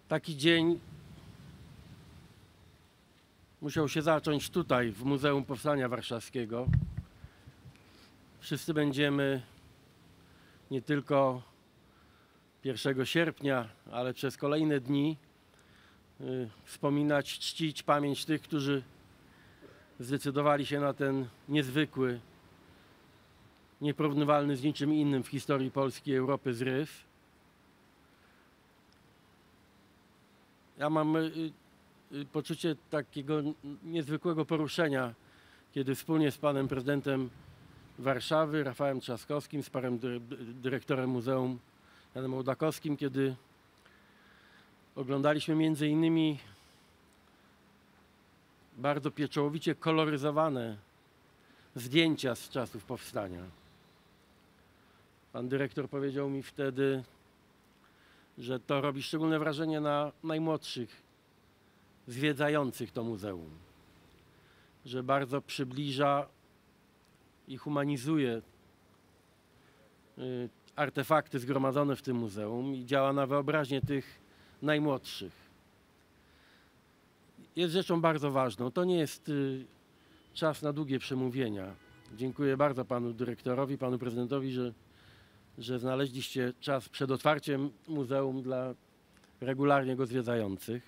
Taki dzień musiał się zacząć tutaj, w Muzeum Powstania Warszawskiego. Wszyscy będziemy nie tylko 1 sierpnia, ale przez kolejne dni wspominać, czcić pamięć tych, którzy zdecydowali się na ten niezwykły, nieporównywalny z niczym innym w historii Polski i Europy zryw. Ja mam poczucie takiego niezwykłego poruszenia, kiedy wspólnie z panem prezydentem Warszawy, Rafałem Trzaskowskim, z panem dyrektorem Muzeum Janem Ołdakowskim, kiedy oglądaliśmy między innymi bardzo pieczołowicie koloryzowane zdjęcia z czasów powstania. Pan dyrektor powiedział mi wtedy, że to robi szczególne wrażenie na najmłodszych zwiedzających to muzeum, że bardzo przybliża i humanizuje artefakty zgromadzone w tym muzeum i działa na wyobraźnię tych najmłodszych. Jest rzeczą bardzo ważną. To nie jest czas na długie przemówienia. Dziękuję bardzo panu dyrektorowi, panu prezydentowi, że znaleźliście czas przed otwarciem muzeum dla regularnie go zwiedzających.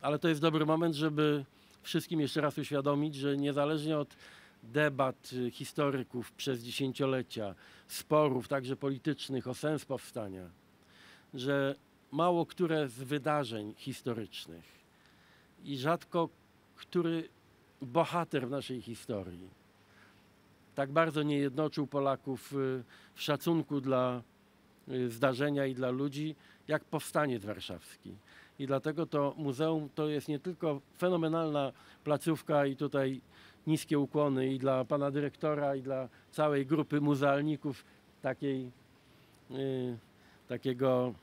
Ale to jest dobry moment, żeby wszystkim jeszcze raz uświadomić, że niezależnie od debat historyków przez dziesięciolecia, sporów także politycznych o sens powstania, że mało które z wydarzeń historycznych i rzadko który bohater w naszej historii tak bardzo nie jednoczył Polaków w szacunku dla zdarzenia i dla ludzi, jak powstaniec warszawski. I dlatego to muzeum to jest nie tylko fenomenalna placówka i tutaj niskie ukłony i dla pana dyrektora, i dla całej grupy muzealników takiego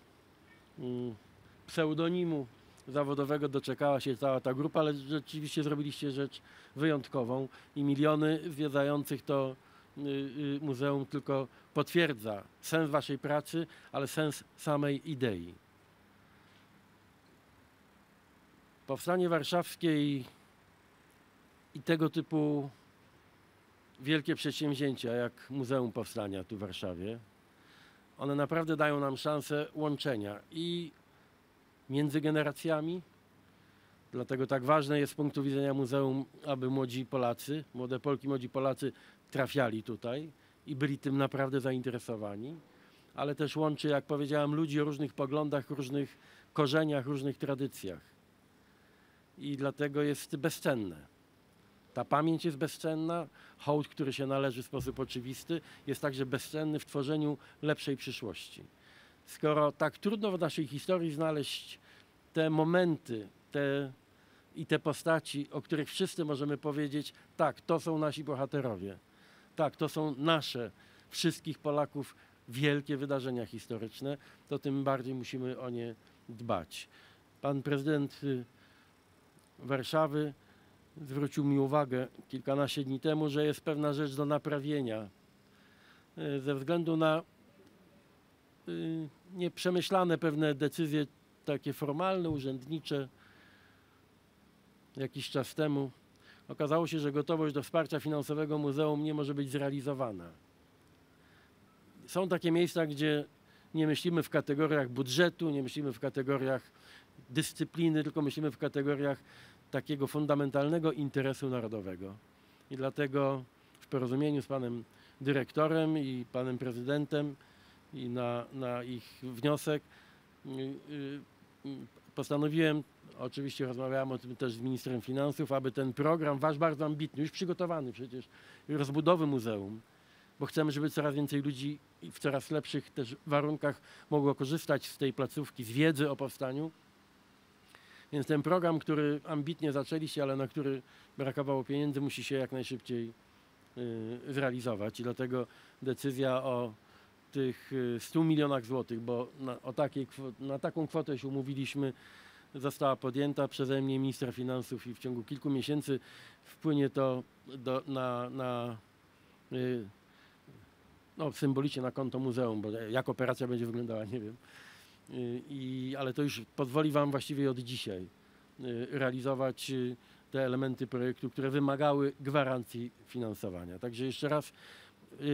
pseudonimu zawodowego doczekała się cała ta grupa, ale rzeczywiście zrobiliście rzecz wyjątkową i miliony zwiedzających to muzeum tylko potwierdza sens waszej pracy, ale sens samej idei. Powstanie warszawskie i tego typu wielkie przedsięwzięcia jak Muzeum Powstania tu w Warszawie, one naprawdę dają nam szansę łączenia i między generacjami. Dlatego tak ważne jest z punktu widzenia muzeum, aby młodzi Polacy, młode Polki, młodzi Polacy trafiali tutaj i byli tym naprawdę zainteresowani, ale też łączy, jak powiedziałem, ludzi o różnych poglądach, różnych korzeniach, różnych tradycjach. I dlatego jest bezcenne. Ta pamięć jest bezcenna, hołd, który się należy w sposób oczywisty, jest także bezcenny w tworzeniu lepszej przyszłości. Skoro tak trudno w naszej historii znaleźć te momenty, te postaci, o których wszyscy możemy powiedzieć, tak, to są nasi bohaterowie, tak, to są nasze, wszystkich Polaków, wielkie wydarzenia historyczne, to tym bardziej musimy o nie dbać. Pan prezydent Warszawy zwrócił mi uwagę kilkanaście dni temu, że jest pewna rzecz do naprawienia ze względu na nieprzemyślane pewne decyzje takie formalne, urzędnicze. Jakiś czas temu okazało się, że gotowość do wsparcia finansowego muzeum nie może być zrealizowana. Są takie miejsca, gdzie nie myślimy w kategoriach budżetu, nie myślimy w kategoriach dyscypliny, tylko myślimy w kategoriach takiego fundamentalnego interesu narodowego. I dlatego w porozumieniu z panem dyrektorem i panem prezydentem i na ich wniosek postanowiłem, oczywiście rozmawiałem o tym też z ministrem finansów, aby ten program, wasz bardzo ambitny, już przygotowany przecież, rozbudowy muzeum, bo chcemy, żeby coraz więcej ludzi w coraz lepszych też warunkach mogło korzystać z tej placówki, z wiedzy o powstaniu. Więc ten program, który ambitnie zaczęliście, ale na który brakowało pieniędzy, musi się jak najszybciej zrealizować. I dlatego decyzja o tych 100 milionach złotych, bo na taką kwotę się umówiliśmy, została podjęta przeze mnie, ministra finansów, i w ciągu kilku miesięcy wpłynie to symbolicznie na konto muzeum, bo jak operacja będzie wyglądała, nie wiem. Ale to już pozwoli Wam właściwie od dzisiaj realizować te elementy projektu, które wymagały gwarancji finansowania. Także jeszcze raz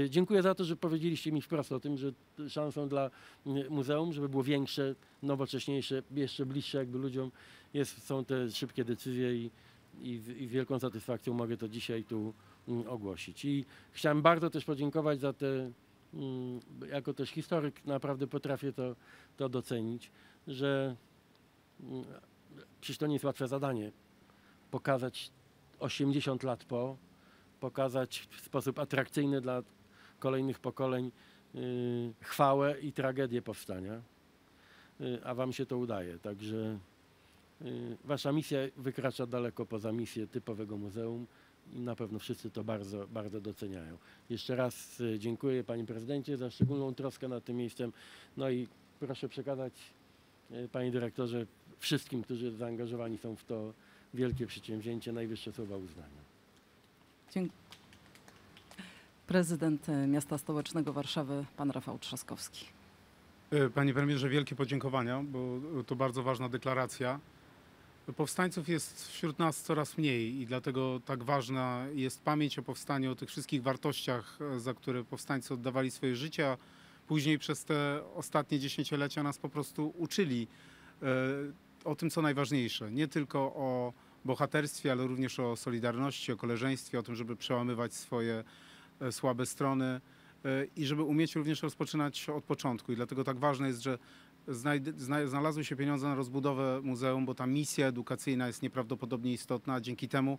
dziękuję za to, że powiedzieliście mi wprost o tym, że szansą dla muzeum, żeby było większe, nowocześniejsze, jeszcze bliższe jakby ludziom są te szybkie decyzje i z wielką satysfakcją mogę to dzisiaj tu ogłosić. I chciałem bardzo też podziękować za te, jako też historyk naprawdę potrafię to docenić, że przecież to nie jest łatwe zadanie pokazać 80 lat pokazać w sposób atrakcyjny dla kolejnych pokoleń chwałę i tragedię powstania, a Wam się to udaje. Także Wasza misja wykracza daleko poza misję typowego muzeum i na pewno wszyscy to bardzo, bardzo doceniają. Jeszcze raz dziękuję Panie Prezydencie za szczególną troskę nad tym miejscem. No i proszę przekazać, Panie Dyrektorze, wszystkim, którzy zaangażowani są w to wielkie przedsięwzięcie, najwyższe słowa uznania. Prezydent Miasta Stołecznego Warszawy, pan Rafał Trzaskowski. Panie premierze, wielkie podziękowania, bo to bardzo ważna deklaracja. Powstańców jest wśród nas coraz mniej i dlatego tak ważna jest pamięć o powstaniu, o tych wszystkich wartościach, za które powstańcy oddawali swoje życia. Później przez te ostatnie dziesięciolecia nas po prostu uczyli o tym, co najważniejsze. Nie tylko o bohaterstwie, ale również o solidarności, o koleżeństwie, o tym, żeby przełamywać swoje słabe strony i żeby umieć również rozpoczynać od początku. I dlatego tak ważne jest, że znalazły się pieniądze na rozbudowę muzeum, bo ta misja edukacyjna jest nieprawdopodobnie istotna, a dzięki temu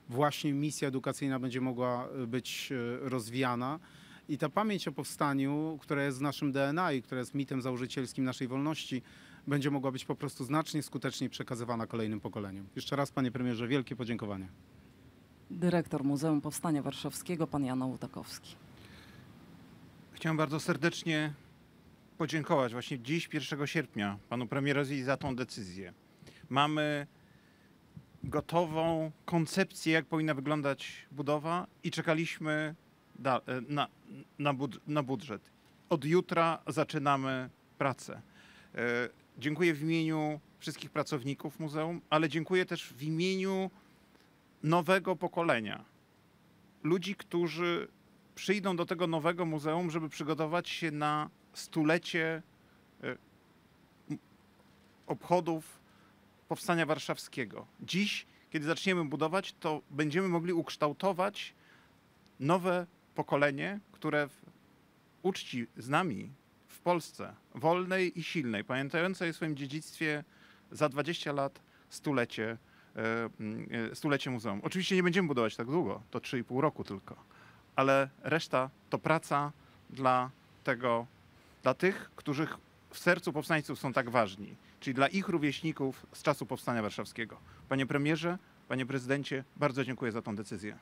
właśnie misja edukacyjna będzie mogła być rozwijana. I ta pamięć o powstaniu, która jest w naszym DNA i która jest mitem założycielskim naszej wolności, będzie mogła być po prostu znacznie skuteczniej przekazywana kolejnym pokoleniom. Jeszcze raz, panie premierze, wielkie podziękowania. Dyrektor Muzeum Powstania Warszawskiego, pan Jan Ołtakowski. Chciałem bardzo serdecznie podziękować właśnie dziś, 1 sierpnia, panu premierowi za tą decyzję. Mamy gotową koncepcję, jak powinna wyglądać budowa i czekaliśmy na budżet. Od jutra zaczynamy pracę. Dziękuję w imieniu wszystkich pracowników muzeum, ale dziękuję też w imieniu nowego pokolenia. Ludzi, którzy przyjdą do tego nowego muzeum, żeby przygotować się na stulecie obchodów Powstania Warszawskiego. Dziś, kiedy zaczniemy budować, to będziemy mogli ukształtować nowe pokolenie, które uczci z nami w Polsce, wolnej i silnej, pamiętającej o swoim dziedzictwie za 20 lat stulecie muzeum. Oczywiście nie będziemy budować tak długo, to 3,5 roku tylko, ale reszta to praca dla tych, których w sercu powstańców są tak ważni, czyli dla ich rówieśników z czasu Powstania Warszawskiego. Panie premierze, panie prezydencie, bardzo dziękuję za tą decyzję.